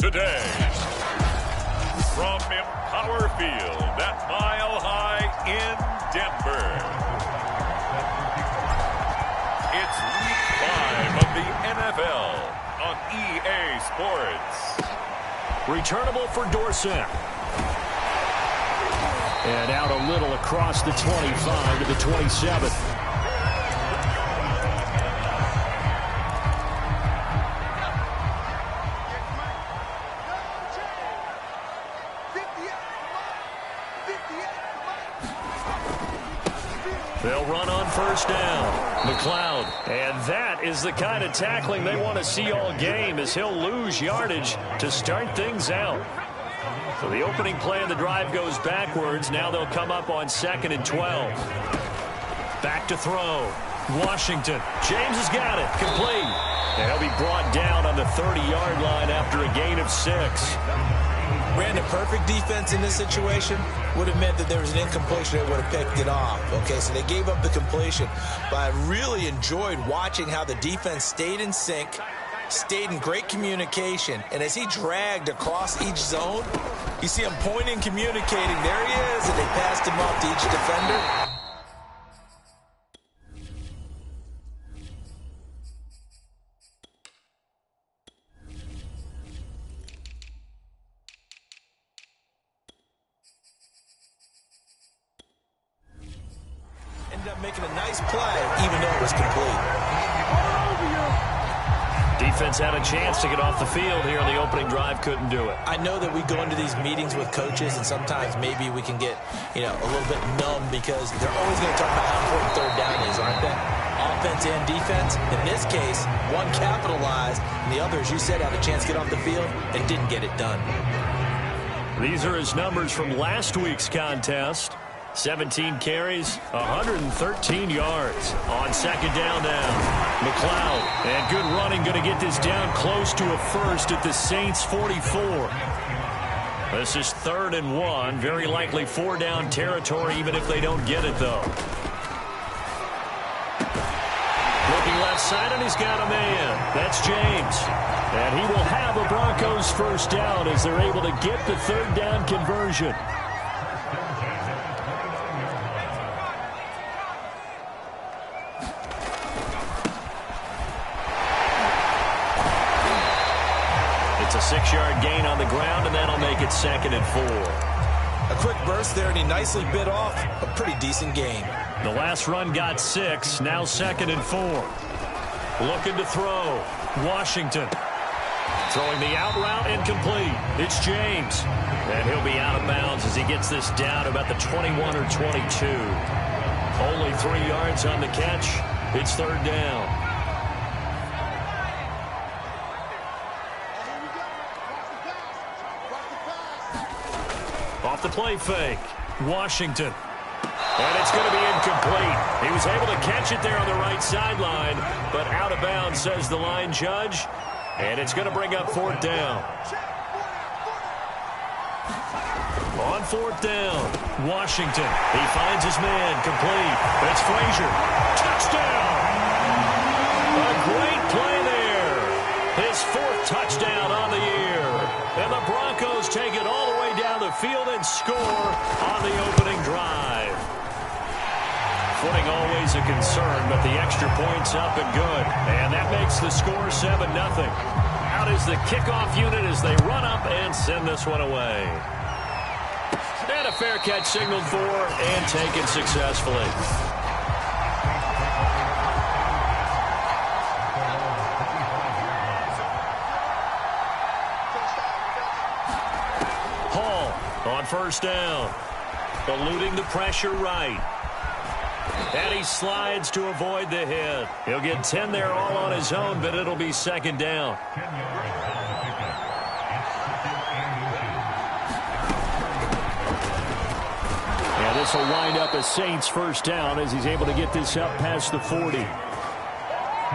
today. From Empower Field at Mile High in Denver. It's Week 5 of the NFL on EA Sports. Returnable for Dorsett. And out a little across the 25 to the 27. They'll run on first down. McLeod. And that is the kind of tackling they want to see all game, as he'll lose yardage to start things out. So the opening play of the drive goes backwards. Now they'll come up on 2nd and 12. Back to throw. Washington. James has got it. Complete. And he'll be brought down on the 30-yard line after a gain of 6. Ran the perfect defense in this situation. Would have meant that there was an incompletion. They would have picked it off. Okay, so they gave up the completion. But I really enjoyed watching how the defense stayed in sync, stayed in great communication, and as he dragged across each zone, you see him pointing, communicating. There he is, and they passed him off to each defender. Ended up making a nice play, even though it was complete. Defense had a chance to get off the field here on the opening drive, couldn't do it. I know that we go into these meetings with coaches, and sometimes maybe we can get, a little bit numb because they're always going to talk about how important third down is, aren't they? Offense and defense. In this case, one capitalized, and the other, as you said, had a chance to get off the field and didn't get it done. These are his numbers from last week's contest. 17 carries, 113 yards. On second down now, McLeod. And good running, going to get this down close to a first at the Saints' 44. This is 3rd and 1. Very likely 4-down territory, even if they don't get it, though. Looking left side, and he's got a man. That's James. And he will have a Broncos first down as they're able to get the 3rd down conversion. It's a 6-yard gain on the ground, and that'll make it 2nd and 4. A quick burst there, and he nicely bit off a pretty decent gain. The last run got 6, now 2nd and 4. Looking to throw. Washington. Throwing the out route, incomplete. It's James. And he'll be out of bounds as he gets this down about the 21 or 22. Only 3 yards on the catch. It's 3rd down. Off the play fake. Washington. And it's going to be incomplete. He was able to catch it there on the right sideline, but out of bounds, says the line judge. And it's going to bring up 4th down. On 4th down, Washington. He finds his man, complete. It's Frazier. Touchdown! A great play there. His 4th touchdown on the year. And the Broncos take it all the way down the field and score on the opening drive. Footing always a concern, but the extra point's up and good. And that makes the score 7-0. Out is the kickoff unit as they run up and send this one away. And a fair catch signaled for and taken successfully. Hall on first down. Eluding the pressure right. And he slides to avoid the hit. He'll get 10 there all on his own, but it'll be 2nd down. And this will wind up as Saints first down as he's able to get this up past the 40.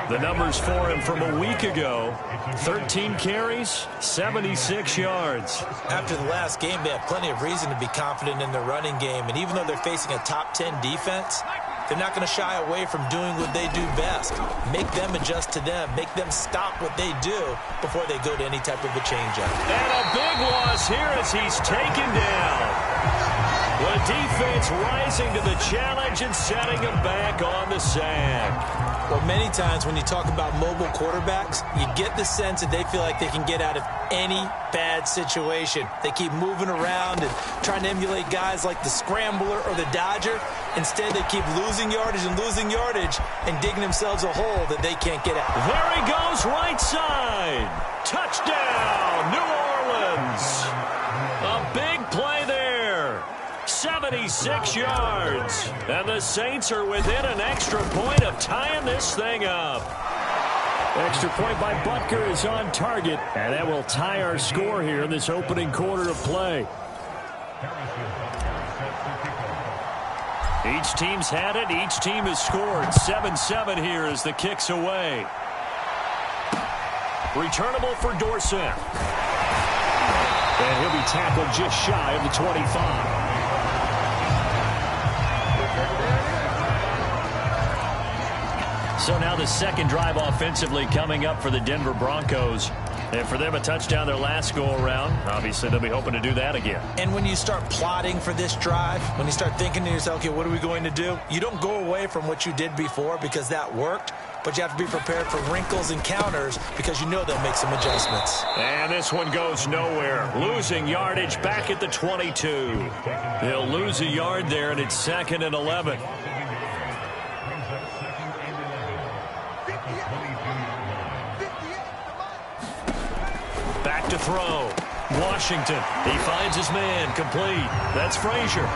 The numbers for him from a week ago: 13 carries, 76 yards. After the last game, they have plenty of reason to be confident in their running game. And even though they're facing a top 10 defense, they're not going to shy away from doing what they do best. Make them adjust to them. Make them stop what they do before they go to any type of a change-up. And a big loss here as he's taken down. The defense rising to the challenge and setting him back on the sack. Well, many times when you talk about mobile quarterbacks, you get the sense that they feel like they can get out of any bad situation. They keep moving around and trying to emulate guys like the Scrambler or the Dodger. Instead, they keep losing yardage and digging themselves a hole that they can't get out. There he goes, right side. Touchdown, New Orleans. A big play there. 76 yards. And the Saints are within an extra point of tying this thing up. Extra point by Butker is on target, and that will tie our score here in this opening quarter of play. Each team's had it. Each team has scored. 7-7 here as the kick's away. Returnable for Dorsett. And he'll be tackled just shy of the 25. So now the second drive offensively coming up for the Denver Broncos. And for them, a touchdown their last go-around. Obviously, they'll be hoping to do that again. And when you start plotting for this drive, when you start thinking to yourself, okay, what are we going to do? You don't go away from what you did before because that worked. But you have to be prepared for wrinkles and counters because you know they'll make some adjustments. And this one goes nowhere. Losing yardage back at the 22. They'll lose a yard there, and it's 2nd and 11. Back to throw. Washington. He finds his man. Complete. That's Frazier.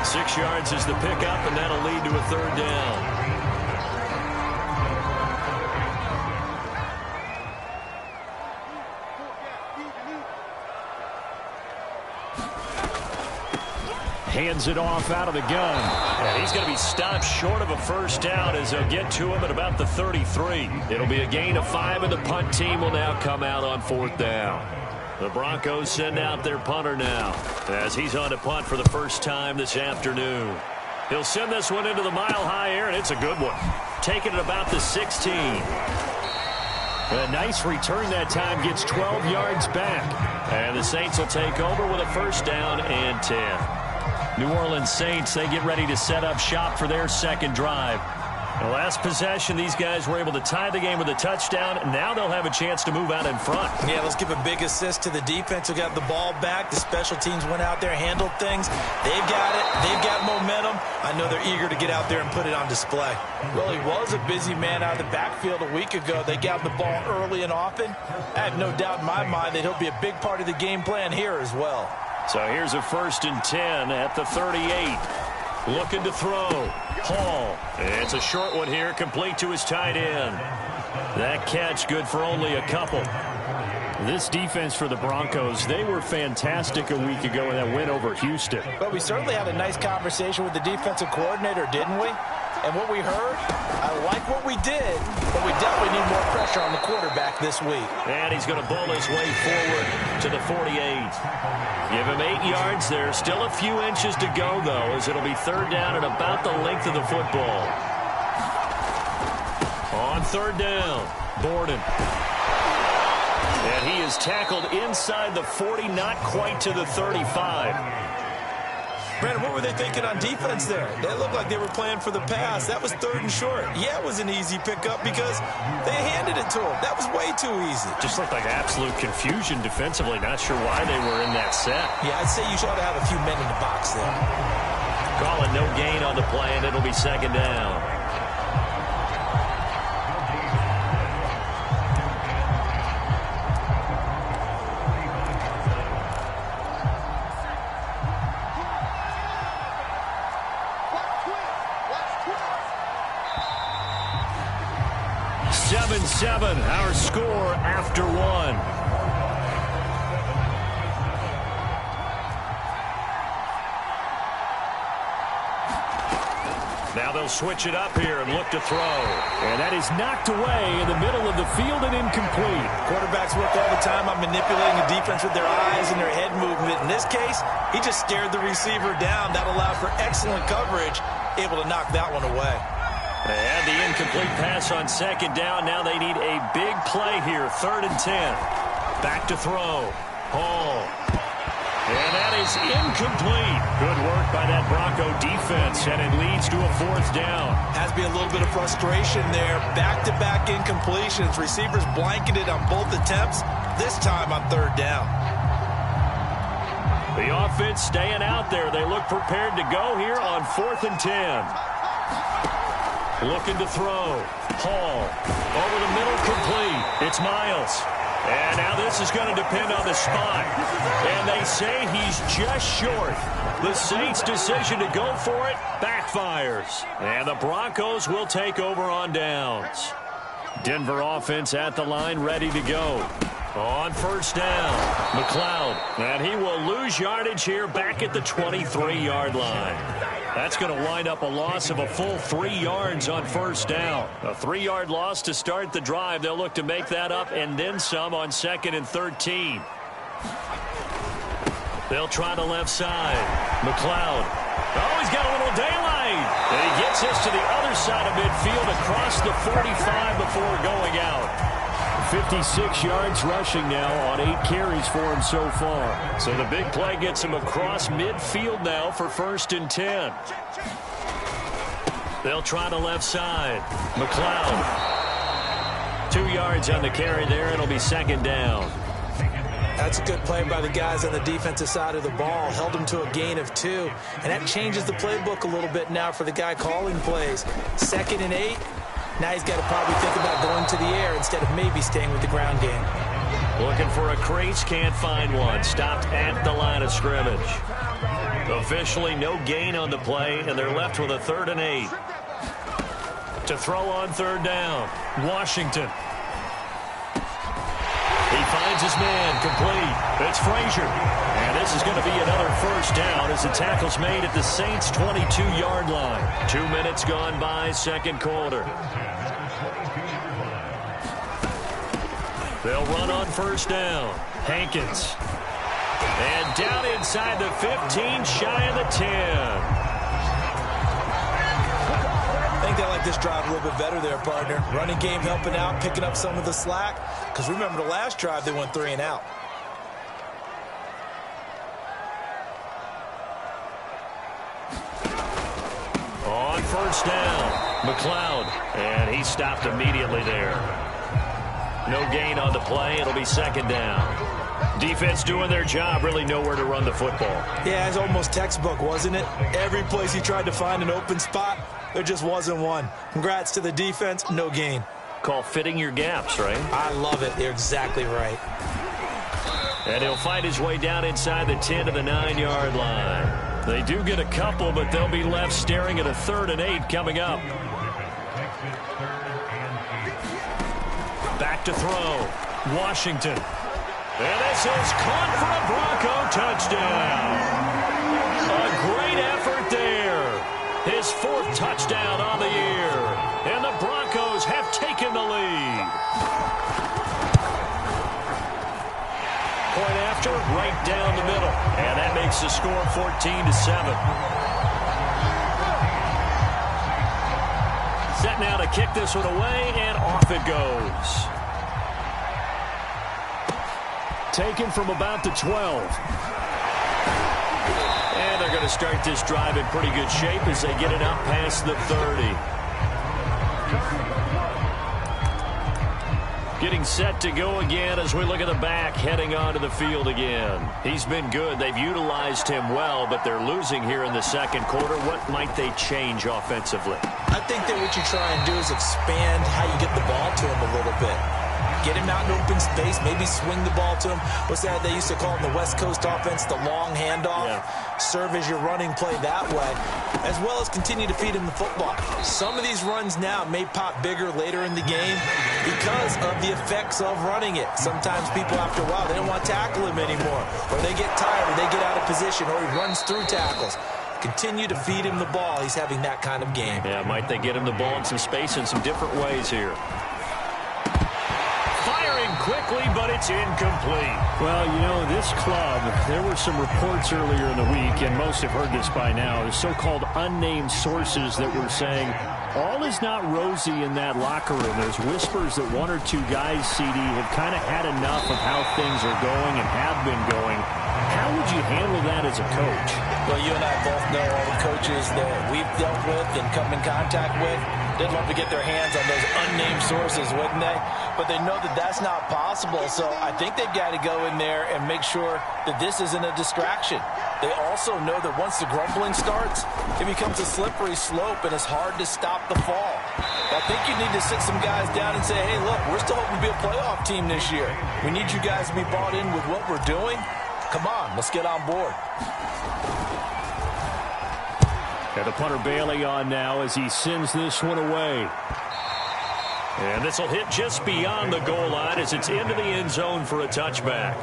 6 yards is the pickup, and that'll lead to a third down. Hands it off out of the gun. And he's going to be stopped short of a first down as they'll get to him at about the 33. It'll be a gain of 5, and the punt team will now come out on 4th down. The Broncos send out their punter now as he's on to punt for the first time this afternoon. He'll send this one into the mile-high air, and it's a good one. Taking it about the 16. A nice return that time, gets 12 yards back. And the Saints will take over with a first down and 10. New Orleans Saints, they get ready to set up shop for their second drive. The last possession, these guys were able to tie the game with a touchdown. Now they'll have a chance to move out in front. Yeah, let's give a big assist to the defense who got the ball back. The special teams went out there, handled things. They've got it. They've got momentum. I know they're eager to get out there and put it on display. Well, he was a busy man out of the backfield a week ago. They got the ball early and often. I have no doubt in my mind that he'll be a big part of the game plan here as well. So here's a 1st and 10 at the 38. Looking to throw. Hall. It's a short one here, complete to his tight end. That catch good for only a couple. This defense for the Broncos, they were fantastic a week ago in that win over Houston. But we certainly had a nice conversation with the defensive coordinator, didn't we? And what we heard, I like what we did, but we definitely need more pressure on the quarterback this week. And he's going to bowl his way forward to the 48. Give him 8 yards there. Still a few inches to go, though, as it'll be third down at about the length of the football. On third down, Borden. And he is tackled inside the 40, not quite to the 35. Brandon, what were they thinking on defense there? They looked like they were playing for the pass. That was 3rd and short. Yeah, it was an easy pickup because they handed it to him. That was way too easy. Just looked like absolute confusion defensively. Not sure why they were in that set. Yeah, I'd say you ought to have a few men in the box there. Call it no gain on the play, and it'll be 2nd down. Our score after 1. Now they'll They'll switch it up here and look to throw. And that is knocked away in the middle of the field and incomplete. Quarterbacks work all the time on manipulating the defense with their eyes and their head movement. In this case, he just stared the receiver down. That allowed for excellent coverage, able to knock that one away. They had the incomplete pass on second down. Now they need a big play here, 3rd and 10. Back to throw. Hall. And that is incomplete. Good work by that Bronco defense, and it leads to a 4th down. Has been a little bit of frustration there. Back-to-back incompletions. Receivers blanketed on both attempts, this time on 3rd down. The offense staying out there. They look prepared to go here on 4th and 10. Looking to throw. Hall. Over the middle, complete. It's Miles. And now this is going to depend on the spot. And they say he's just short. The Saints' decision to go for it backfires. And the Broncos will take over on downs. Denver offense at the line, ready to go. On 1st down, McLeod. And he will lose yardage here back at the 23-yard line. That's going to wind up a loss of a full 3 yards on 1st down. A 3-yard loss to start the drive. They'll look to make that up and then some on 2nd and 13. They'll try the left side. McLeod. Oh, he's got a little daylight. And he gets us to the other side of midfield across the 45 before going out. 56 yards rushing now on 8 carries for him so far. So the big play gets him across midfield now for 1st and 10. They'll try the left side. McLeod. 2 yards on the carry there. It'll be 2nd down. That's a good play by the guys on the defensive side of the ball. Held him to a gain of 2. And that changes the playbook a little bit now for the guy calling plays. 2nd and 8. Now he's got to probably think about going to the air instead of maybe staying with the ground game. Looking for a crease, can't find one. Stopped at the line of scrimmage. Officially no gain on the play, and they're left with a 3rd and 8. To throw on 3rd down, Washington. He finds his man, complete. It's Frazier. And this is going to be another 1st down as the tackle's made at the Saints' 22-yard line. 2 minutes gone by, 2nd quarter. They'll run on 1st down. Hankins. And down inside the 15, shy of the 10. I think they like this drive a little bit better there, partner. Running game helping out, picking up some of the slack. Because remember the last drive, they went 3 and out. On 1st down, McLeod. And he stopped immediately there. No gain on the play. It'll be 2nd down. Defense doing their job, really nowhere to run the football. Yeah, it's almost textbook, wasn't it? Every place he tried to find an open spot, there just wasn't one. Congrats to the defense, no gain. Call fitting your gaps, right? I love it. You're exactly right. And he'll find his way down inside the 10 to the 9-yard line. They do get a couple, but they'll be left staring at a 3rd and 8 coming up. Back to throw. Washington. And this is caught for a Bronco touchdown. A great effort there. His 4th touchdown on the year. And the Broncos have taken the lead. Point after, right down the middle. And that makes the score 14-7. Set now to kick this one away, and off it goes. Taken from about the 12. And they're going to start this drive in pretty good shape as they get it up past the 30. Getting set to go again as we look at the back heading onto the field again. He's been good. They've utilized him well, but they're losing here in the 2nd quarter. What might they change offensively? I think that what you try and do is expand how you get the ball to him a little bit. Get him out in open space, maybe swing the ball to him. What's that they used to call in the West Coast offense, the long handoff? Yeah. Serve as your running play that way, as well as continue to feed him the football. Some of these runs now may pop bigger later in the game because of the effects of running it. Sometimes people, after a while, they don't want to tackle him anymore, or they get tired, or they get out of position, or he runs through tackles. Continue to feed him the ball. He's having that kind of game. Yeah, might they get him the ball in some space in some different ways here. Quickly, but it's incomplete. Well, you know, this club, there were some reports earlier in the week, and most have heard this by now, the so-called unnamed sources that were saying all is not rosy in that locker room. There's whispers that one or two guys, CD, have kind of had enough of how things are going and have been going. How would you handle that as a coach? Well, you and I both know all the coaches that we've dealt with and come in contact with. They'd love to get their hands on those unnamed sources, wouldn't they? But they know that that's not possible, so I think they've got to go in there and make sure that this isn't a distraction. They also know that once the grumbling starts, it becomes a slippery slope, and it's hard to stop the fall. I think you need to sit some guys down and say, hey, look, we're still hoping to be a playoff team this year. We need you guys to be bought in with what we're doing. Come on, let's get on board. And the punter Bailey on now as he sends this one away. And this will hit just beyond the goal line as it's into the end zone for a touchback.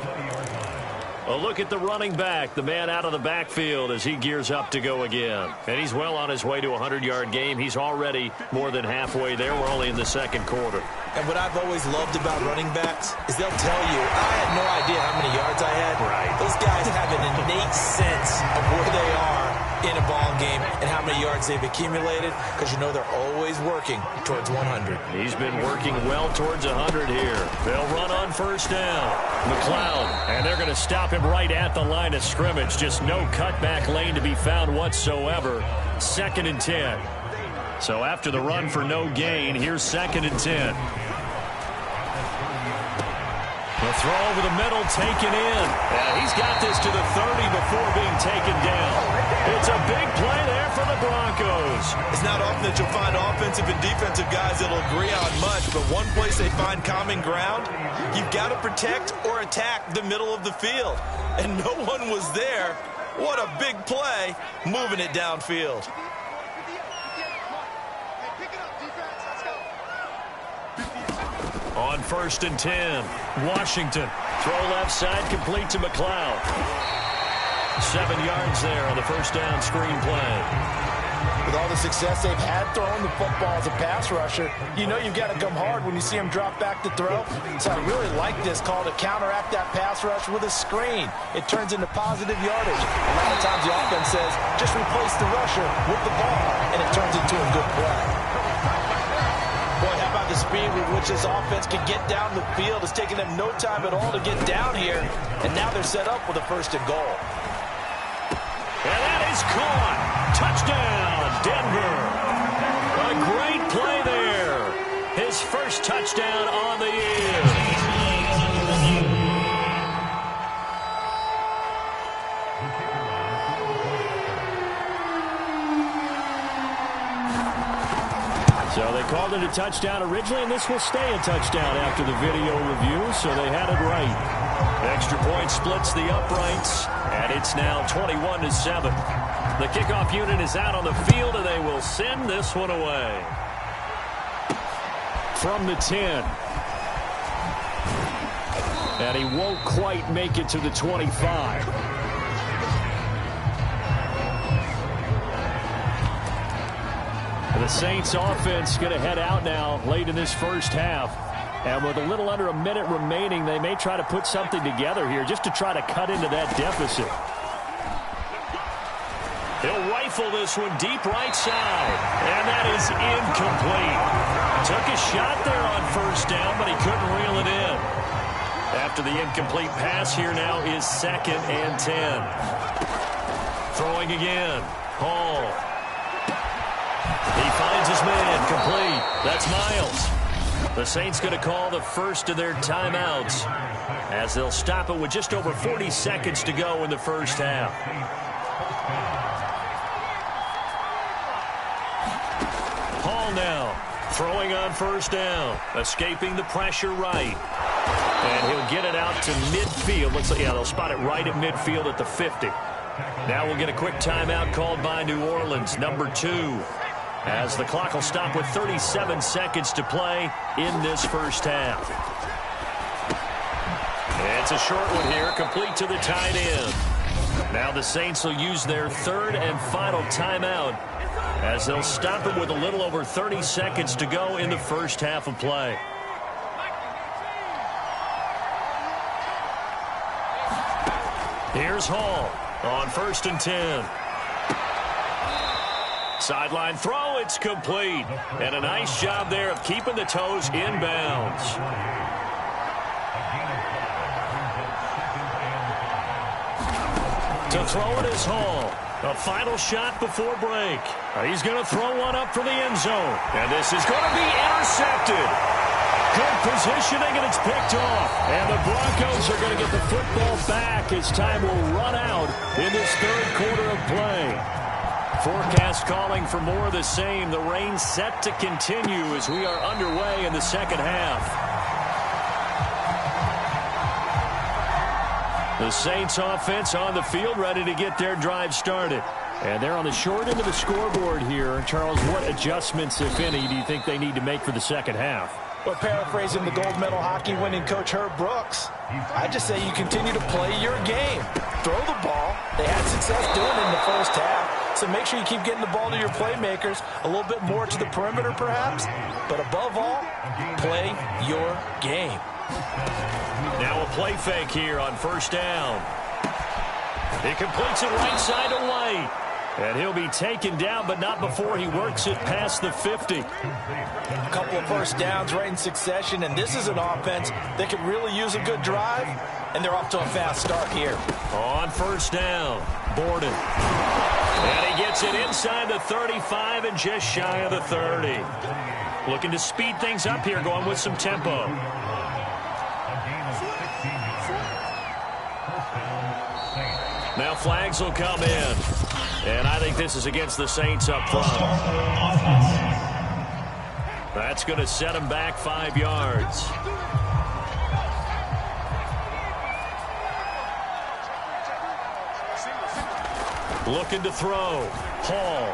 A look at the running back, the man out of the backfield as he gears up to go again. And he's well on his way to a 100-yard game. He's already more than halfway there. We're only in the second quarter. And what I've always loved about running backs is they'll tell you, I had no idea how many yards I had. Right. Those guys have an innate sense of where they are in a ball game and how many yards they've accumulated, because you know they're always working towards 100. He's been working well towards 100 here. They'll run on first down. McLeod, and they're going to stop him right at the line of scrimmage. Just no cutback lane to be found whatsoever. 2nd and 10. So after the run for no gain, here's 2nd and 10. The throw over the middle, taken in. And he's got this to the 30 before being taken down. It's a big play there for the Broncos. It's not often that you'll find offensive and defensive guys that'll agree on much, but one place they find common ground, you've got to protect or attack the middle of the field. And no one was there. What a big play, moving it downfield. On 1st and 10, Washington. Throw left side, complete to McLeod. 7 yards there on the first down screen play. With all the success they've had throwing the football as a pass rusher, you know you've got to come hard when you see him drop back to throw. So I really like this call to counteract that pass rush with a screen. It turns into positive yardage. A lot of times the offense says, just replace the rusher with the ball, and it turns into a good play. Boy, how about the speed with which this offense can get down the field? It's taking them no time at all to get down here, and now they're set up with a 1st and goal. And that is caught. Touchdown, Denver. A great play there. His first touchdown on the year. So they called it a touchdown originally, and this will stay a touchdown after the video review, so they had it right. Extra point splits the uprights, and it's now 21-7. The kickoff unit is out on the field, and they will send this one away. From the 10. And he won't quite make it to the 25. The Saints offense going to head out now late in this first half. And with a little under a minute remaining, they may try to put something together here just to try to cut into that deficit. He'll rifle this one deep right side. And that is incomplete. Took a shot there on first down, but he couldn't reel it in. After the incomplete pass, here now is 2nd and 10. Throwing again. Hall. He finds his man, complete. That's Miles. The Saints going to call the first of their timeouts as they'll stop it with just over 40 seconds to go in the first half. Hall now throwing on first down, escaping the pressure right. And he'll get it out to midfield. Looks like, yeah, they'll spot it right at midfield at the 50. Now we'll get a quick timeout called by New Orleans, number 2. As the clock will stop with 37 seconds to play in this first half. It's a short one here, complete to the tight end. Now the Saints will use their third and final timeout as they'll stop it with a little over 30 seconds to go in the first half of play. Here's Hall on 1st and 10. Sideline throw, it's complete. And a nice job there of keeping the toes inbounds. To throw it is Hall. A final shot before break. He's going to throw one up for the end zone. And this is going to be intercepted. Good positioning, and it's picked off. And the Broncos are going to get the football back as time will run out in this third quarter of play. Forecast calling for more of the same. The rain set to continue as we are underway in the second half. The Saints offense on the field ready to get their drive started. And they're on the short end of the scoreboard here. Charles, what adjustments, if any, do you think they need to make for the second half? Well, paraphrasing the gold medal hockey winning coach Herb Brooks, I just say you continue to play your game. Throw the ball. They had success doing it in the first half. So make sure you keep getting the ball to your playmakers, a little bit more to the perimeter perhaps. But above all, play your game. Now a play fake here on 1st down. He completes it right side to White. And he'll be taken down, but not before he works it past the 50. A couple of first downs right in succession, and this is an offense that could really use a good drive, and they're off to a fast start here. On 1st down, Borden. And he gets it inside the 35 and just shy of the 30. Looking to speed things up here, going with some tempo. Now flags will come in. And I think this is against the Saints up front. That's going to set them back 5 yards. Looking to throw. Hall.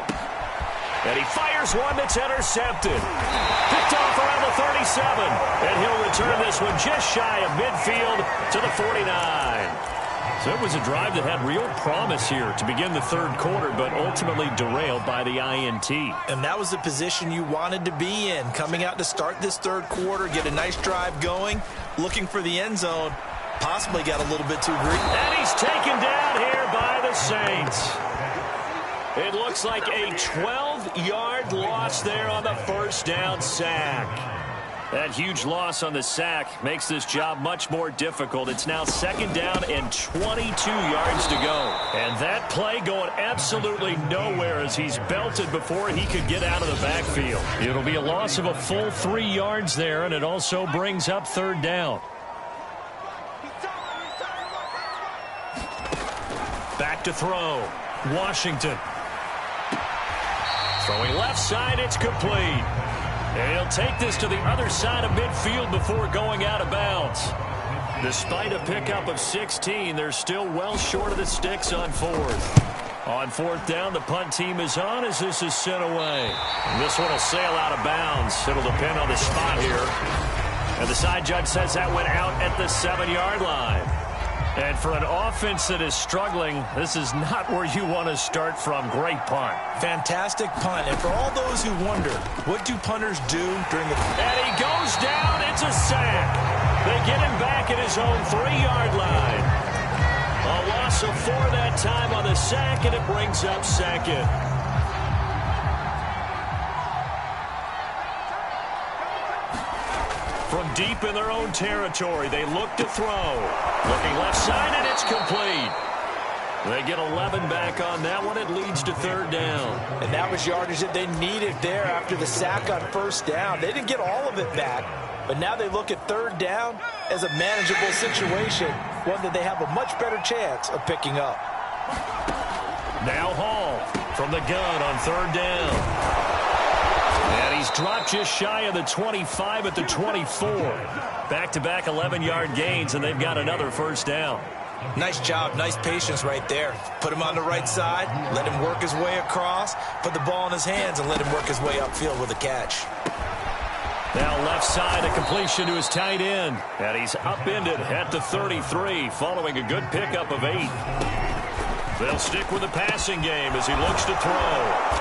And he fires one that's intercepted. Picked off around the 37. And he'll return this one just shy of midfield to the 49. So it was a drive that had real promise here to begin the third quarter, but ultimately derailed by the INT. And that was the position you wanted to be in, coming out to start this third quarter, get a nice drive going, looking for the end zone, possibly got a little bit too greedy. And he's taken down here by the Saints. It looks like a 12-yard loss there on the first down sack. That huge loss on the sack makes this job much more difficult. It's now 2nd down and 22 yards to go. And that play going absolutely nowhere as he's belted before he could get out of the backfield. It'll be a loss of a full 3 yards there, and it also brings up 3rd down. Back to throw. Washington. Throwing left side, it's complete. And he'll take this to the other side of midfield before going out of bounds. Despite a pickup of 16, they're still well short of the sticks on 4th. On 4th down, the punt team is on as this is sent away. And this one will sail out of bounds. It'll depend on the spot here. And the side judge says that went out at the 7-yard line. And for an offense that is struggling, this is not where you want to start from. Great punt. Fantastic punt. And for all those who wonder, what do punters do during the... And he goes down. It's a sack. They get him back at his own 3-yard line. A loss of 4 that time on the sack, and it brings up 2nd. From deep in their own territory, they look to throw. Looking left side, and it's complete. They get 11 back on that one. It leads to 3rd down. And that was yardage that they needed there after the sack on 1st down. They didn't get all of it back, but now they look at 3rd down as a manageable situation, one that they have a much better chance of picking up. Now Hall from the gun on 3rd down. And he's dropped just shy of the 25 at the 24. Back-to-back 11-yard gains, and they've got another 1st down. Nice job, nice patience right there. Put him on the right side, let him work his way across, put the ball in his hands, and let him work his way upfield with a catch. Now left side, a completion to his tight end. And he's upended at the 33 following a good pickup of 8. They'll stick with the passing game as he looks to throw.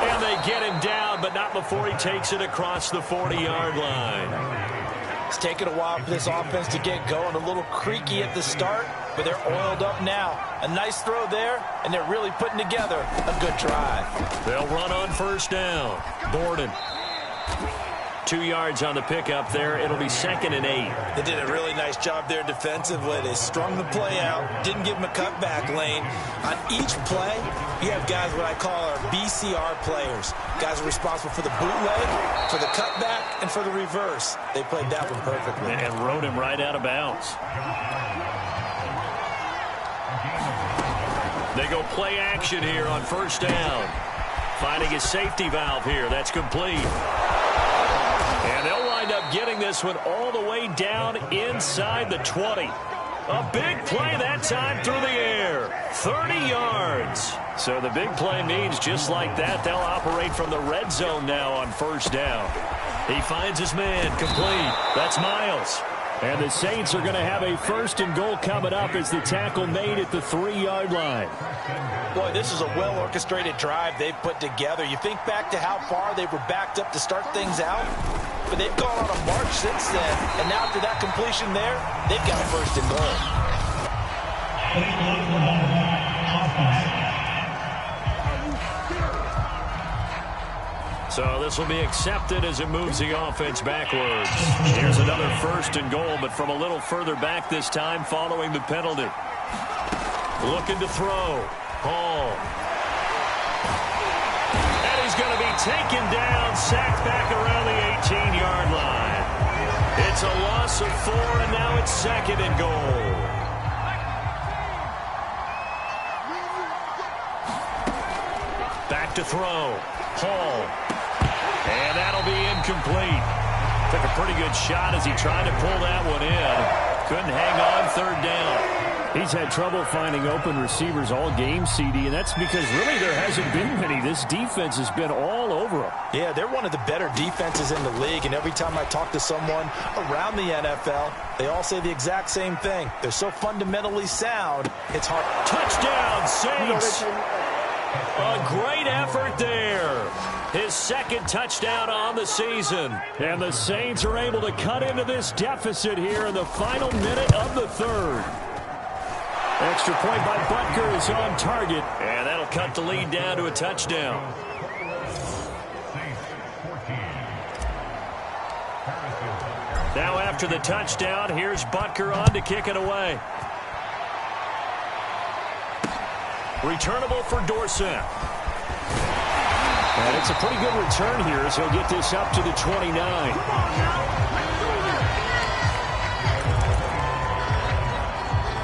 And they get him down, but not before he takes it across the 40-yard line. It's taken a while for this offense to get going. A little creaky at the start, but they're oiled up now. A nice throw there, and they're really putting together a good drive. They'll run on first down. Borden. 2 yards on the pickup there. It'll be 2nd and 8. They did a really nice job there defensively. They strung the play out, didn't give him a cutback lane. On each play, you have guys what I call our BCR players. Guys are responsible for the bootleg, for the cutback, and for the reverse. They played that one perfectly. And rode him right out of bounds. They go play action here on first down. Finding his safety valve here. That's complete. And they'll wind up getting this one all the way down inside the 20. A big play that time through the air. 30 yards. So the big play means just like that, they'll operate from the red zone now on first down. He finds his man complete. That's Miles. And the Saints are going to have a 1st and goal coming up as the tackle made at the 3-yard line. Boy, this is a well-orchestrated drive they've put together. You think back to how far they were backed up to start things out, but they've gone on a march since then. And now after that completion there, they've got a 1st and goal. So this will be accepted as it moves the offense backwards. Here's another 1st and goal, but from a little further back this time following the penalty. Looking to throw. Hall. And he's going to be taken down, sacked back around the 18-yard line. It's a loss of 4, and now it's 2nd and goal. Back to throw. Hall. And that'll be incomplete. Took a pretty good shot as he tried to pull that one in. Couldn't hang on 3rd down. He's had trouble finding open receivers all game, CD, and that's because really there hasn't been many. This defense has been all over him. Yeah, they're one of the better defenses in the league, and every time I talk to someone around the NFL, they all say the exact same thing. They're so fundamentally sound, it's hard. Touchdown, Saints! A great effort there. His 2nd touchdown on the season. And the Saints are able to cut into this deficit here in the final minute of the 3rd. Extra point by Butker is on target. And that'll cut the lead down to a touchdown. Now after the touchdown, here's Butker on to kick it away. Returnable for Dorsett. And it's a pretty good return here as he'll get this up to the 29.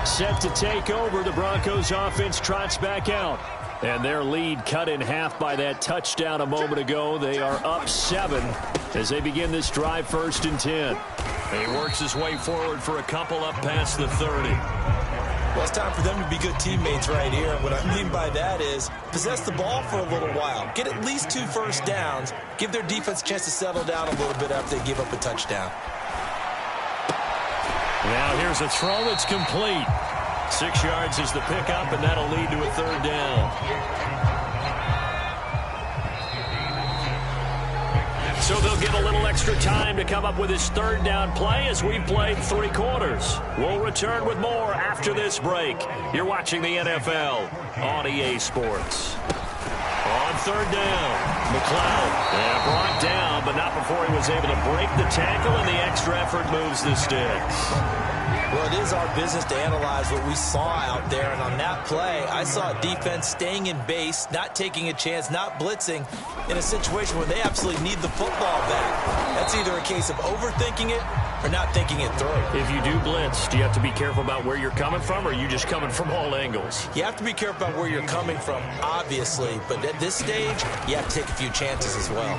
Set to take over, the Broncos offense trots back out. And their lead cut in half by that touchdown a moment ago. They are up 7 as they begin this drive 1st and 10. He works his way forward for a couple up past the 30. Well, it's time for them to be good teammates right here. And what I mean by that is possess the ball for a little while. Get at least 2 first downs. Give their defense a chance to settle down a little bit after they give up a touchdown. Now here's a throw that's complete. 6 yards is the pickup, and that'll lead to a 3rd down. So they'll get a little extra time to come up with his 3rd down play as we've played 3 quarters. We'll return with more after this break. You're watching the NFL on EA Sports. On 3rd down, McLeod brought down, but not before he was able to break the tackle, and the extra effort moves the sticks. Well, it is our business to analyze what we saw out there, and on that play, I saw defense staying in base, not taking a chance, not blitzing in a situation where they absolutely need the football back. That's either a case of overthinking it or not thinking it through. If you do blitz, do you have to be careful about where you're coming from, or are you just coming from all angles? You have to be careful about where you're coming from, obviously, but at this stage, you have to take a few chances as well.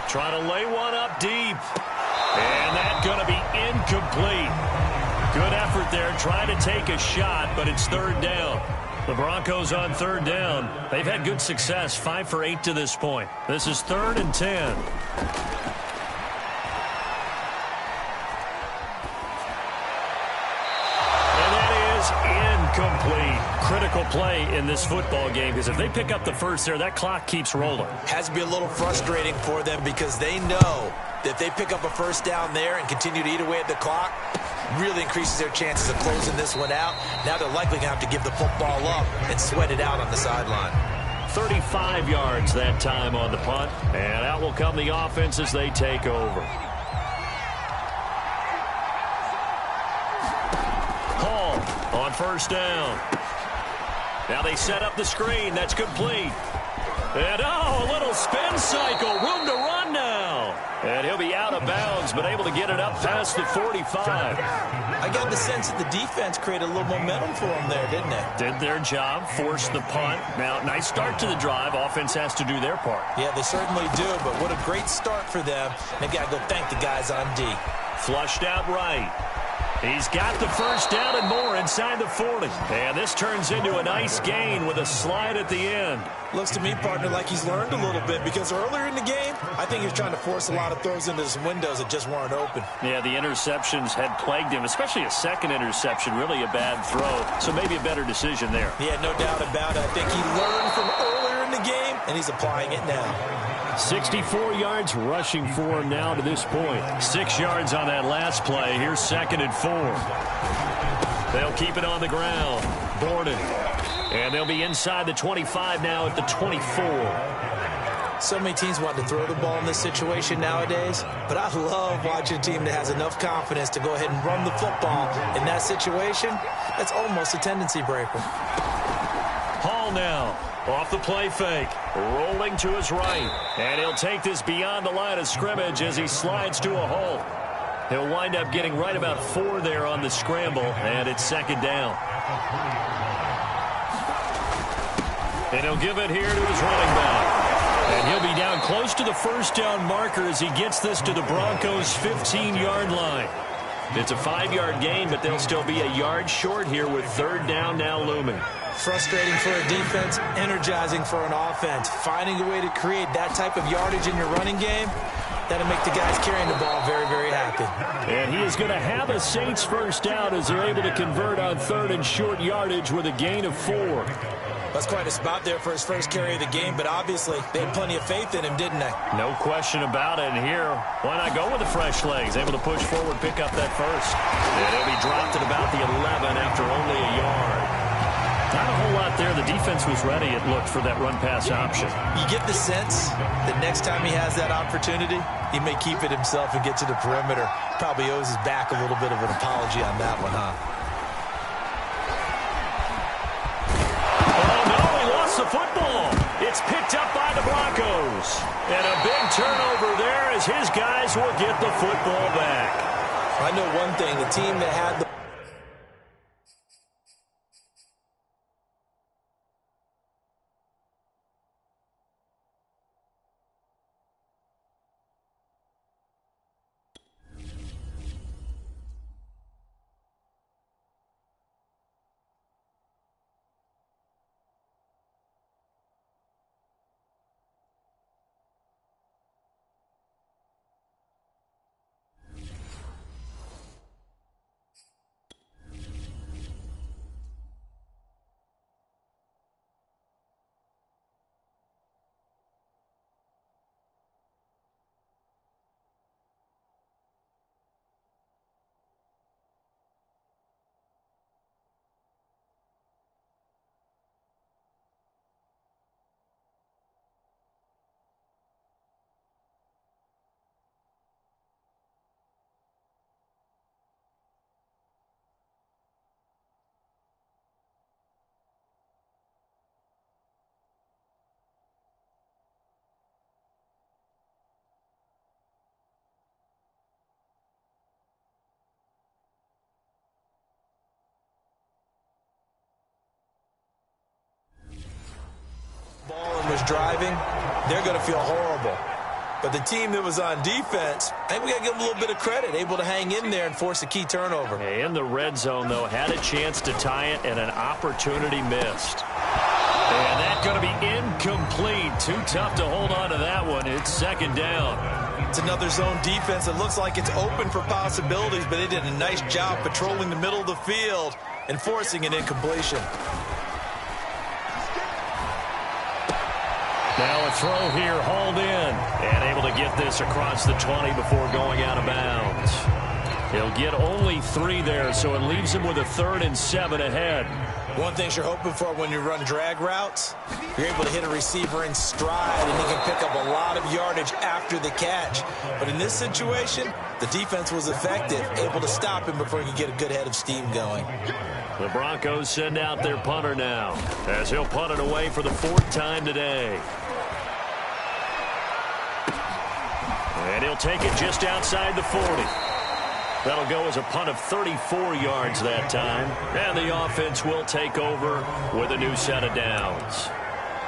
Trying to lay one up deep. And that's going to be incomplete. Good effort there trying to take a shot, but it's 3rd down. The Broncos on third down. They've had good success, 5 for 8 to this point. This is 3rd and 10. Incomplete. Critical play in this football game because if they pick up the first there, that clock keeps rolling. Has to be a little frustrating for them because they know that if they pick up a first down there and continue to eat away at the clock, really increases their chances of closing this one out. Now they're likely going to have to give the football up and sweat it out on the sideline. 35 yards that time on the punt, and out will come the offense as they take over. On first down. Now they set up the screen. That's complete. And, a little spin cycle. Room to run now. And he'll be out of bounds, but able to get it up past the 45. I got the sense that the defense created a little momentum for them there, didn't they? Did their job, forced the punt. Now, nice start to the drive. Offense has to do their part. Yeah, they certainly do, but what a great start for them. They've got to go thank the guys on D. Flushed out right. He's got the first down and more inside the 40. And this turns into a nice gain with a slide at the end. Looks to me, partner, like he's learned a little bit because earlier in the game, I think he was trying to force a lot of throws into some windows that just weren't open. Yeah, the interceptions had plagued him, especially a second interception, really a bad throw. So maybe a better decision there. Yeah, no doubt about it. I think he learned from earlier in the game, and he's applying it now. 64 yards rushing for him now to this point. 6 yards on that last play. Here's 2nd and 4. They'll keep it on the ground. Borden. And they'll be inside the 25 now at the 24. So many teams want to throw the ball in this situation nowadays, but I love watching a team that has enough confidence to go ahead and run the football in that situation. That's almost a tendency breaker. Hall now. Off the play fake, rolling to his right, and he'll take this beyond the line of scrimmage as he slides to a halt. He'll wind up getting right about 4 there on the scramble, and it's 2nd down. And he'll give it here to his running back. And he'll be down close to the first down marker as he gets this to the Broncos' 15-yard line. It's a 5-yard gain, but they'll still be a yard short here with 3rd down now looming. Frustrating for a defense, energizing for an offense. Finding a way to create that type of yardage in your running game, that'll make the guys carrying the ball very, very happy. And he is going to have a Saints first down as they're able to convert on 3rd and short yardage with a gain of 4. That's quite a spot there for his first carry of the game, but obviously they had plenty of faith in him, didn't they? No question about it. And here, why not go with the fresh legs? Able to push forward, pick up that first. And he'll be dropped at about the 11 after only a yard. Not a whole lot there. The defense was ready, it looked, for that run-pass option. You get the sense that next time he has that opportunity, he may keep it himself and get to the perimeter. Probably owes his back a little bit of an apology on that one, huh? Oh, no, he lost the football. It's picked up by the Broncos. And a big turnover there as his guys will get the football back. I know one thing. The team that had the ball and was driving, they're going to feel horrible. But the team that was on defense, I think we got to give them a little bit of credit, able to hang in there and force a key turnover. In the red zone, though, had a chance to tie it and an opportunity missed. And that's going to be incomplete. Too tough to hold on to that one. It's second down. It's another zone defense. It looks like it's open for possibilities, but they did a nice job patrolling the middle of the field and forcing an incompletion. Now a throw here, hauled in, and able to get this across the 20 before going out of bounds. He'll get only 3 there, so it leaves him with a 3rd and 7 ahead. One thing you're hoping for when you run drag routes, you're able to hit a receiver in stride, and he can pick up a lot of yardage after the catch. But in this situation, the defense was effective, able to stop him before he could get a good head of steam going. The Broncos send out their punter now, as he'll punt it away for the 4th time today. And he'll take it just outside the 40. That'll go as a punt of 34 yards that time. And the offense will take over with a new set of downs.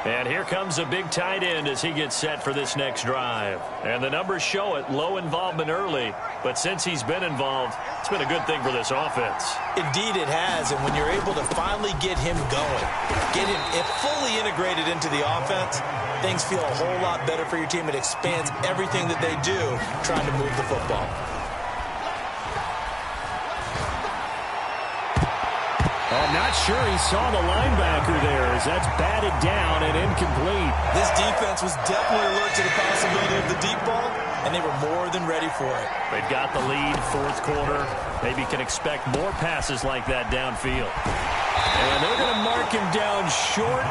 And here comes a big tight end as he gets set for this next drive. And the numbers show it, low involvement early. But since he's been involved, it's been a good thing for this offense. Indeed it has, and when you're able to finally get him going, get him fully integrated into the offense, things feel a whole lot better for your team. It expands everything that they do trying to move the football. I'm not sure he saw the linebacker there as that's batted down and incomplete. This defense was definitely alert to the possibility of the deep ball, and they were more than ready for it. They've got the lead, 4th quarter. Maybe can expect more passes like that downfield. And they're going to mark him down short,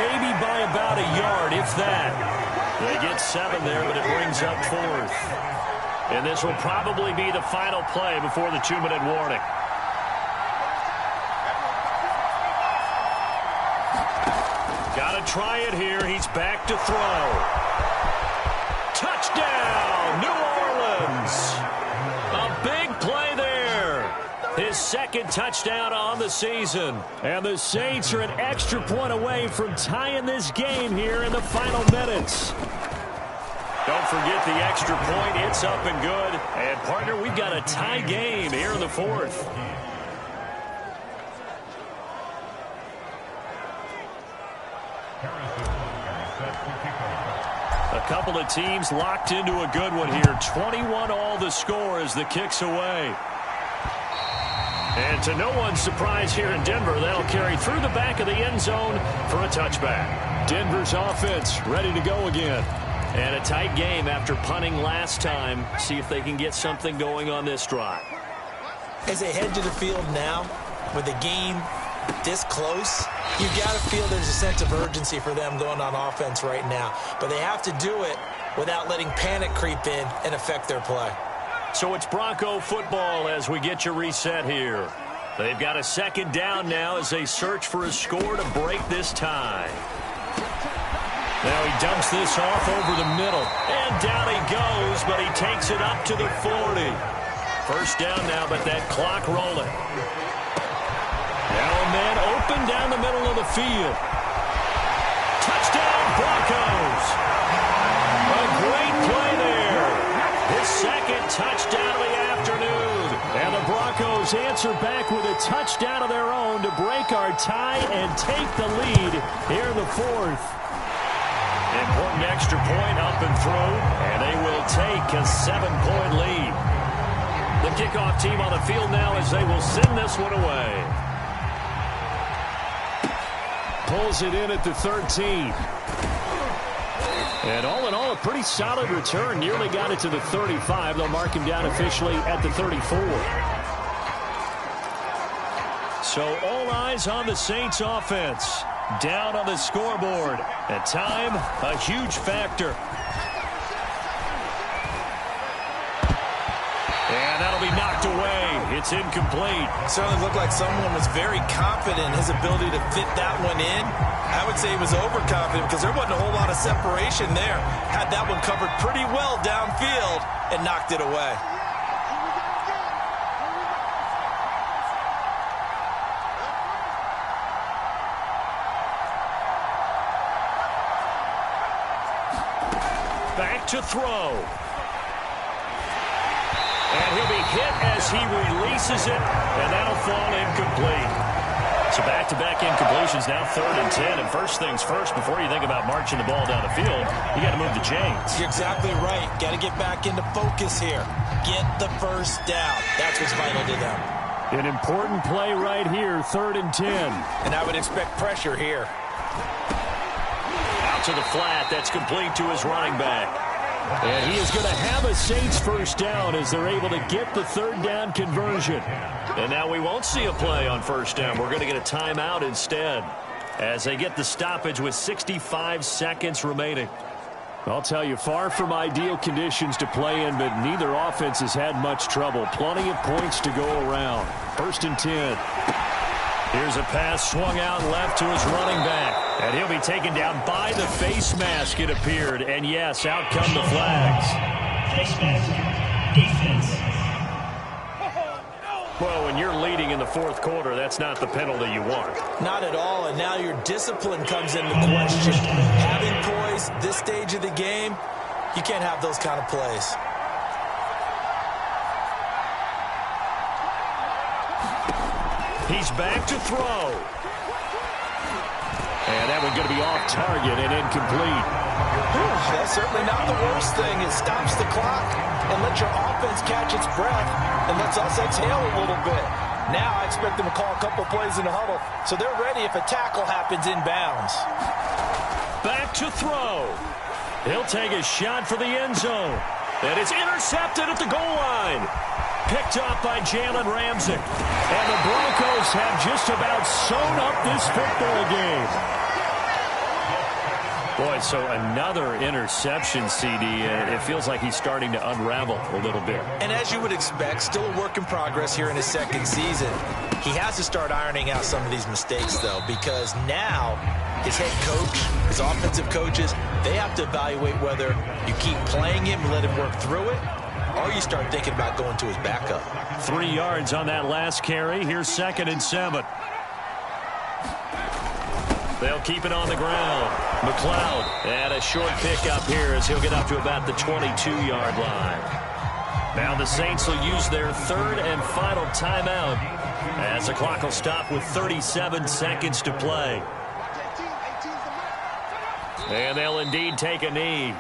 maybe by about a yard, if that. They get 7 there, but it brings up 4th. And this will probably be the final play before the 2-minute warning. Got to try it here. He's back to throw. Touchdown, New Orleans. A big play there. His 2nd touchdown on the season. And the Saints are an extra point away from tying this game here in the final minutes. Don't forget the extra point. It's up and good. And, partner, we've got a tie game here in the 4th. A couple of teams locked into a good one here. 21 all the score as the kick's away. And to no one's surprise here in Denver, that'll carry through the back of the end zone for a touchback. Denver's offense ready to go again. And a tight game after punting last time. See if they can get something going on this drive. As they head to the field now, with the game this close, you got to feel there's a sense of urgency for them going on offense right now. But they have to do it without letting panic creep in and affect their play. So it's Bronco football as we get you reset here. They've got a 2nd down now as they search for a score to break this tie. Now he dumps this off over the middle. And down he goes, but he takes it up to the 40. 1st down now, but that clock rolling. Now a man open down the middle of the field. Touchdown, Broncos. A great play there. His 2nd touchdown of the afternoon. And the Broncos answer back with a touchdown of their own to break our tie and take the lead here in the 4th. Important extra point up and through, and they will take a 7-point lead. The kickoff team on the field now as they will send this one away. Pulls it in at the 13. And all in all, a pretty solid return. Nearly got it to the 35. They'll mark him down officially at the 34. So all eyes on the Saints offense. Down on the scoreboard. At time, a huge factor. And that'll be knocked away. It's incomplete. Certainly looked like someone was very confident in his ability to fit that one in. I would say he was overconfident because there wasn't a whole lot of separation there. Had that one covered pretty well downfield and knocked it away. Back back to throw. And he'll be hit as he releases it, and that'll fall incomplete. So back-to-back incompletions, now 3rd and 10. And first things first, before you think about marching the ball down the field, you got to move the chains. You're exactly right. Got to get back into focus here. Get the first down. That's what's vital to them. An important play right here, 3rd and 10. And I would expect pressure here. Out to the flat. That's complete to his running back. And he is going to have a Saints first down as they're able to get the 3rd down conversion. And now we won't see a play on first down. We're going to get a timeout instead as they get the stoppage with 65 seconds remaining. I'll tell you, far from ideal conditions to play in, but neither offense has had much trouble. Plenty of points to go around. 1st and 10. Here's a pass swung out left to his running back. And he'll be taken down by the face mask, it appeared. And yes, out come the flags. Face mask, defense. Well, when you're leading in the 4th quarter, that's not the penalty you want. Not at all, and now your discipline comes into question. Having poise this stage of the game, you can't have those kind of plays. He's back to throw. And that one's going to be off target and incomplete. That's certainly not the worst thing. It stops the clock and lets your offense catch its breath and lets us exhale a little bit. Now I expect them to call a couple plays in the huddle so they're ready if a tackle happens inbounds. Back to throw. He'll take a shot for the end zone. And it's intercepted at the goal line. Picked up by Jalen Ramsey. And the Broncos have just about sewn up this football game. Boy, so another interception, CD, and it feels like he's starting to unravel a little bit. And as you would expect, still a work in progress here in his 2nd season. He has to start ironing out some of these mistakes, though, because now his head coach, his offensive coaches, they have to evaluate whether you keep playing him and let him work through it, or you start thinking about going to his backup. 3 yards on that last carry. Here's 2nd and 7. They'll keep it on the ground. McLeod, and a short pickup here as he'll get up to about the 22-yard line. Now the Saints will use their 3rd and final timeout as the clock will stop with 37 seconds to play. And they'll indeed take a knee.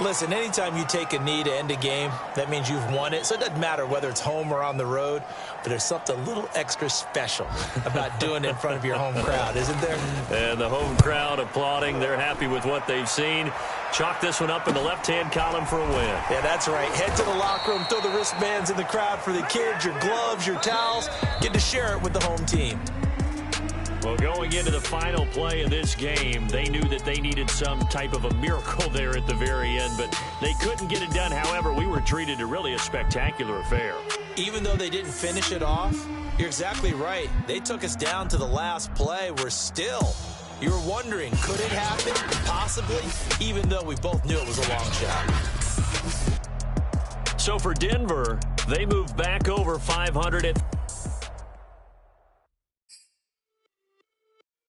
Listen, anytime you take a knee to end a game, that means you've won it. So it doesn't matter whether it's home or on the road, but there's something a little extra special about doing it in front of your home crowd, isn't there? And the home crowd applauding. They're happy with what they've seen. Chalk this one up in the left-hand column for a win. Yeah, that's right. Head to the locker room, throw the wristbands in the crowd for the kids, your gloves, your towels. Get to share it with the home team. Well, going into the final play of this game, they knew that they needed some type of a miracle there at the very end, but they couldn't get it done. However, we were treated to really a spectacular affair. Even though they didn't finish it off, you're exactly right. They took us down to the last play. We're still, you were wondering, could it happen? Possibly, even though we both knew it was a long shot. So for Denver, they moved back over 500 at